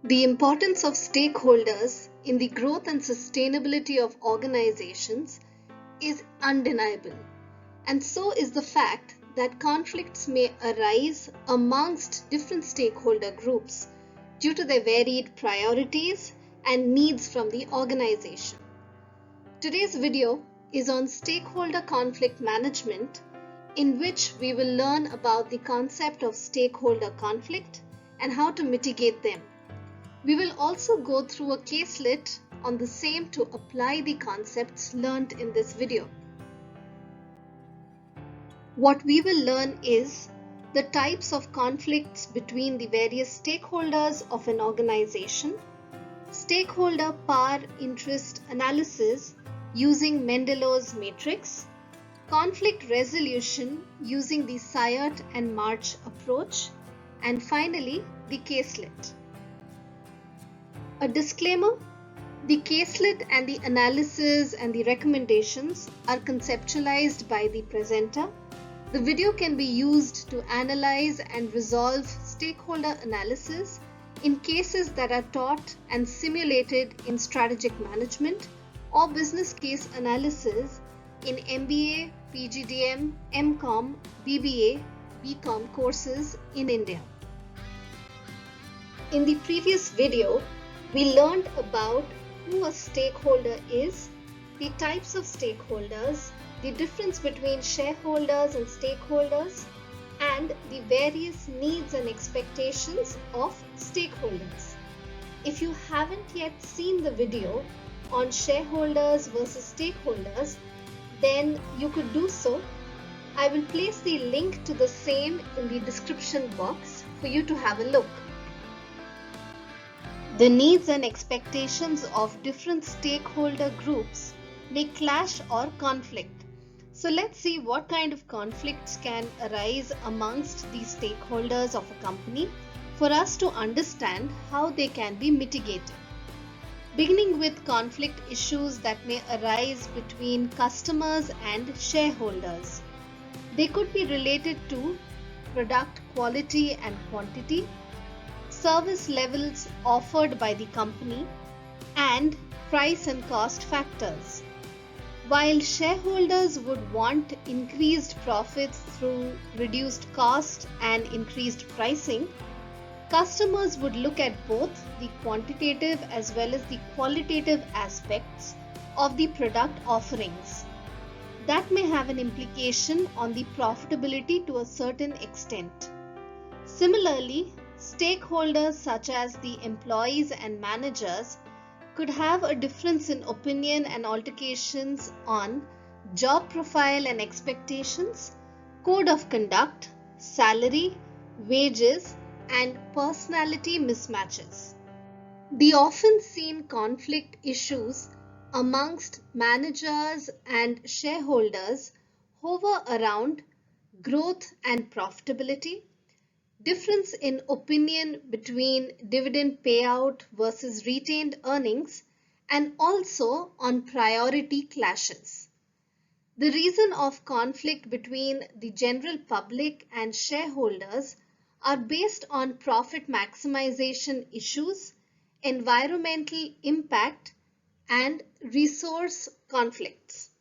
The importance of stakeholders in the growth and sustainability of organizations is undeniable, and so is the fact that conflicts may arise amongst different stakeholder groups due to their varied priorities and needs from the organization. Today's video is on stakeholder conflict management, in which we will learn about the concept of stakeholder conflict and how to mitigate them. We will also go through a caselet on the same to apply the concepts learned in this video. What we will learn is the types of conflicts between the various stakeholders of an organization, stakeholder power interest analysis using Mendelow's matrix, conflict resolution using the Sayat and March approach, and finally the caselet. A disclaimer: the caselet and the analysis and the recommendations are conceptualized by the presenter. The video can be used to analyze and resolve stakeholder analysis in cases that are taught and simulated in strategic management or business case analysis in MBA, PGDM, MCOM, BBA, BCom courses in India. In the previous video, we learned about who a stakeholder is, the types of stakeholders, the difference between shareholders and stakeholders, and the various needs and expectations of stakeholders. If you haven't yet seen the video on shareholders versus stakeholders, then you could do so. I will place the link to the same in the description box for you to have a look. The needs and expectations of different stakeholder groups may clash or conflict. So let's see what kind of conflicts can arise amongst the stakeholders of a company for us to understand how they can be mitigated. Beginning with conflict issues that may arise between customers and shareholders. They could be related to product quality and quantity, service levels offered by the company, and price and cost factors. While shareholders would want increased profits through reduced cost and increased pricing, customers would look at both the quantitative as well as the qualitative aspects of the product offerings. That may have an implication on the profitability to a certain extent. Similarly, stakeholders such as the employees and managers could have a difference in opinion and altercations on job profile and expectations, code of conduct, salary, wages, and personality mismatches. The often seen conflict issues amongst managers and shareholders hover around growth and profitability, difference in opinion between dividend payout versus retained earnings, and also on priority clashes. The reason of conflict between the general public and shareholders are based on profit maximization issues, environmental impact, and resource conflicts.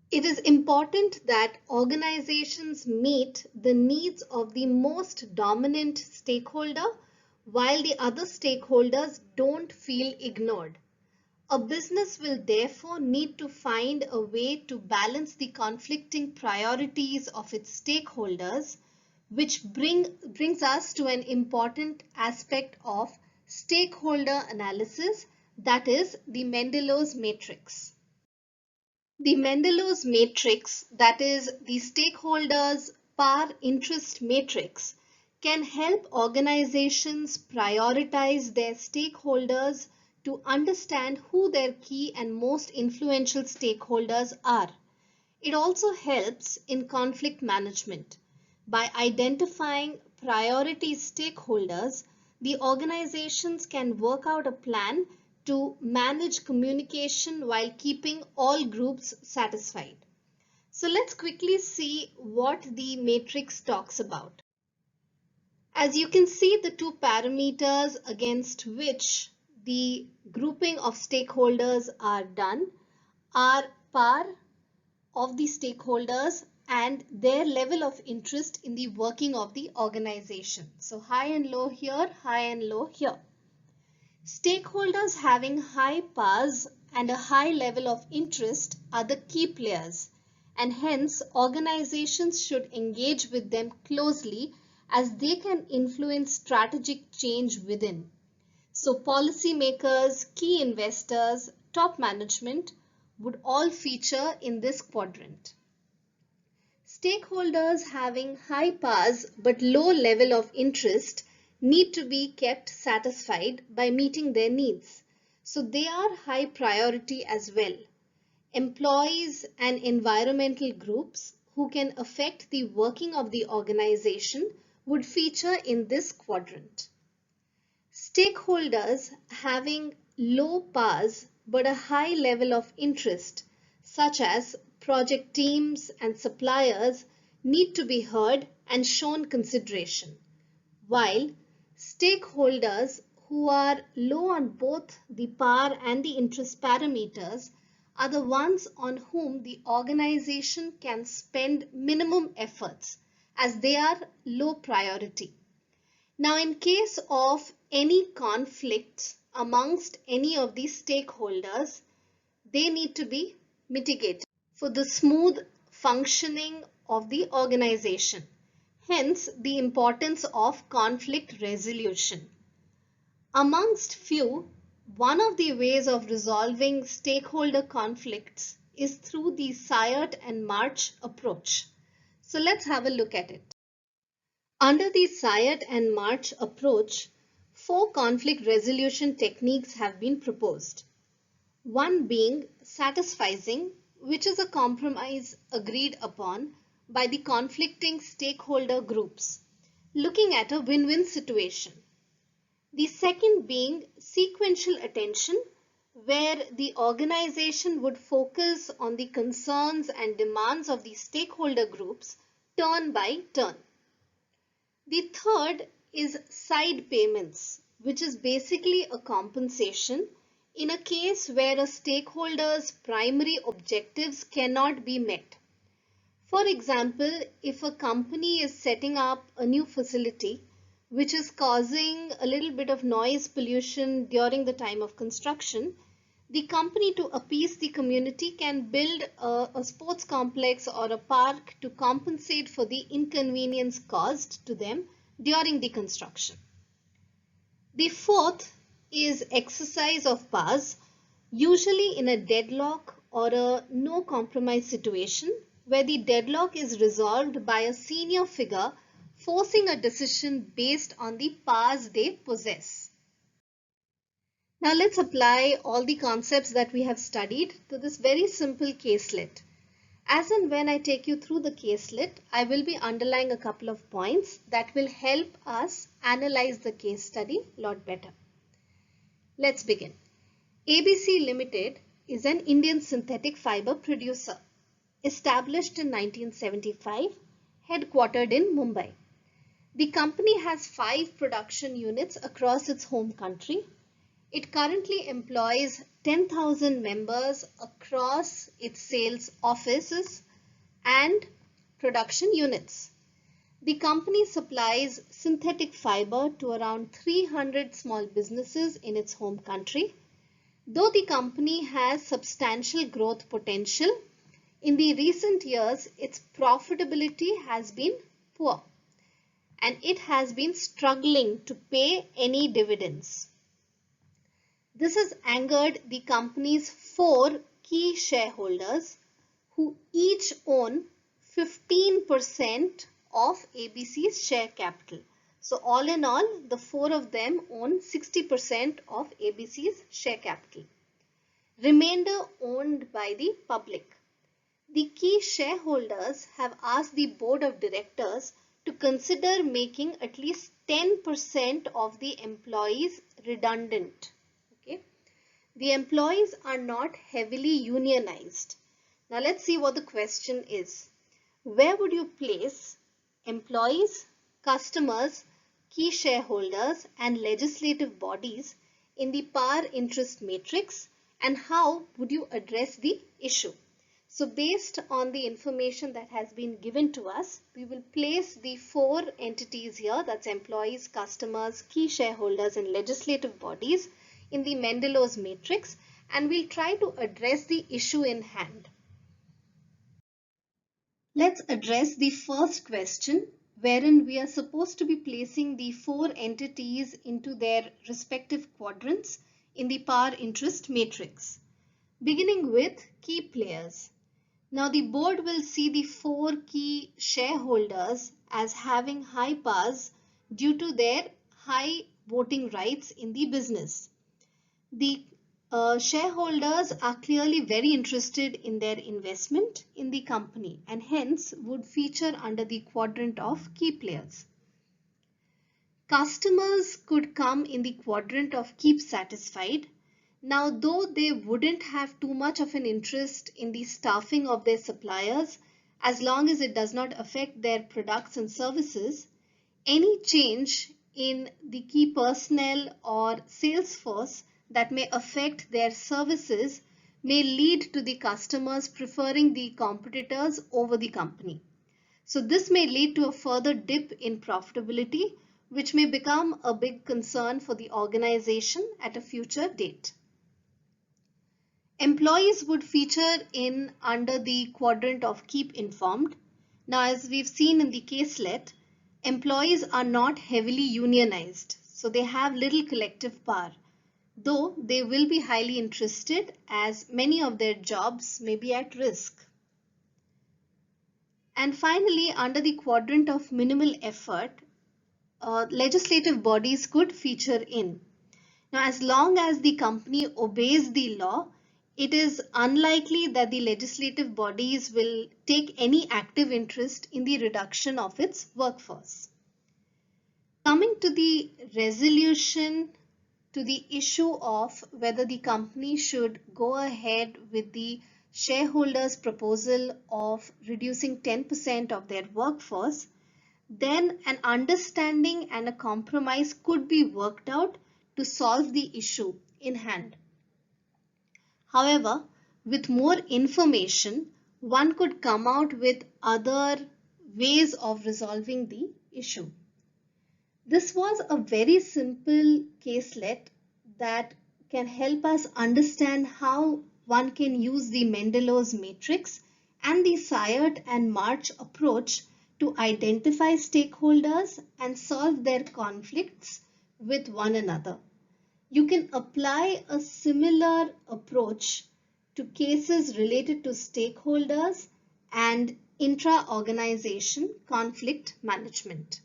It is important that organizations meet the needs of the most dominant stakeholder while the other stakeholders don't feel ignored. A business will therefore need to find a way to balance the conflicting priorities of its stakeholders, which brings us to an important aspect of stakeholder analysis, that is the Mendelow's matrix. The Mendelow's matrix, that is the stakeholders' power interest matrix, can help organizations prioritize their stakeholders to understand who their key and most influential stakeholders are. It also helps in conflict management. By identifying priority stakeholders, the organizations can work out a plan to manage communication while keeping all groups satisfied. So let's quickly see what the matrix talks about. As you can see, the two parameters against which the grouping of stakeholders are done are par of the stakeholders and their level of interest in the working of the organization. So high and low here, high and low here. Stakeholders having high PARs and a high level of interest are the key players, and hence organizations should engage with them closely as they can influence strategic change within. So policymakers, key investors, top management would all feature in this quadrant. Stakeholders having high PARs but low level of interest need to be kept satisfied by meeting their needs. So they are high priority as well. Employees and environmental groups who can affect the working of the organization would feature in this quadrant. Stakeholders having low PARs but a high level of interest, such as project teams and suppliers, need to be heard and shown consideration, while stakeholders who are low on both the PAR and the interest parameters are the ones on whom the organization can spend minimum efforts as they are low priority. Now, in case of any conflicts amongst any of these stakeholders, they need to be mitigated for the smooth functioning of the organization. Hence, the importance of conflict resolution. Amongst few, one of the ways of resolving stakeholder conflicts is through the SIOT and March approach. So let's have a look at it. Under the SIOT and March approach, 4 conflict resolution techniques have been proposed. One being satisficing, which is a compromise agreed upon by the conflicting stakeholder groups, looking at a win-win situation. The second being sequential attention, where the organization would focus on the concerns and demands of the stakeholder groups turn by turn. The third is side payments, which is basically a compensation in a case where a stakeholder's primary objectives cannot be met. For example, if a company is setting up a new facility which is causing a little bit of noise pollution during the time of construction, the company, to appease the community, can build a sports complex or a park to compensate for the inconvenience caused to them during the construction. The fourth is exercise of PARs, usually in a deadlock or a no compromise situation where the deadlock is resolved by a senior figure forcing a decision based on the PARs they possess. Now let's apply all the concepts that we have studied to this very simple caselet. As and when I take you through the caselet, I will be underlying a couple of points that will help us analyze the case study a lot better. Let's begin. ABC Limited is an Indian synthetic fiber producer, established in 1975, headquartered in Mumbai. The company has 5 production units across its home country. It currently employs 10,000 members across its sales offices and production units. The company supplies synthetic fiber to around 300 small businesses in its home country. Though the company has substantial growth potential, in the recent years its profitability has been poor and it has been struggling to pay any dividends. This has angered the company's 4 key shareholders who each own 15% of ABC's share capital. So all in all, the 4 of them own 60% of ABC's share capital. Remainder owned by the public. The key shareholders have asked the board of directors to consider making at least 10% of the employees redundant. Okay. The employees are not heavily unionized. Now let's see what the question is. Where would you place employees, customers, key shareholders and legislative bodies in the par interest matrix, and how would you address the issue? So based on the information that has been given to us, we will place the four entities here, that's employees, customers, key shareholders and legislative bodies in the Mendelow's matrix, and we'll try to address the issue in hand. Let's address the first question, wherein we are supposed to be placing the four entities into their respective quadrants in the par interest matrix, beginning with key players. Now the board will see the four key shareholders as having high pars due to their high voting rights in the business. The shareholders are clearly very interested in their investment in the company and hence would feature under the quadrant of key players. Customers could come in the quadrant of keep satisfied. Now, though they wouldn't have too much of an interest in the staffing of their suppliers, as long as it does not affect their products and services, any change in the key personnel or sales force that may affect their services may lead to the customers preferring the competitors over the company. So this may lead to a further dip in profitability, which may become a big concern for the organization at a future date. Employees would feature in under the quadrant of keep informed. Now, as we've seen in the caselet, employees are not heavily unionized, so they have little collective power, though they will be highly interested as many of their jobs may be at risk. And finally, under the quadrant of minimal effort, legislative bodies could feature in. Now, as long as the company obeys the law, it is unlikely that the legislative bodies will take any active interest in the reduction of its workforce. Coming to the resolution to the issue of whether the company should go ahead with the shareholders' proposal of reducing 10% of their workforce, then an understanding and a compromise could be worked out to solve the issue in hand. However, with more information, one could come out with other ways of resolving the issue. This was a very simple caselet that can help us understand how one can use the Mendelow's matrix and the Sayert and March approach to identify stakeholders and solve their conflicts with one another. You can apply a similar approach to cases related to stakeholders and intra-organization conflict management.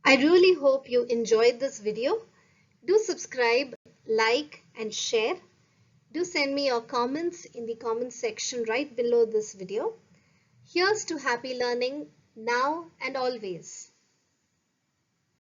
I really hope you enjoyed this video. Do subscribe, like and share. Do send me your comments in the comment section right below this video. Here's to happy learning now and always.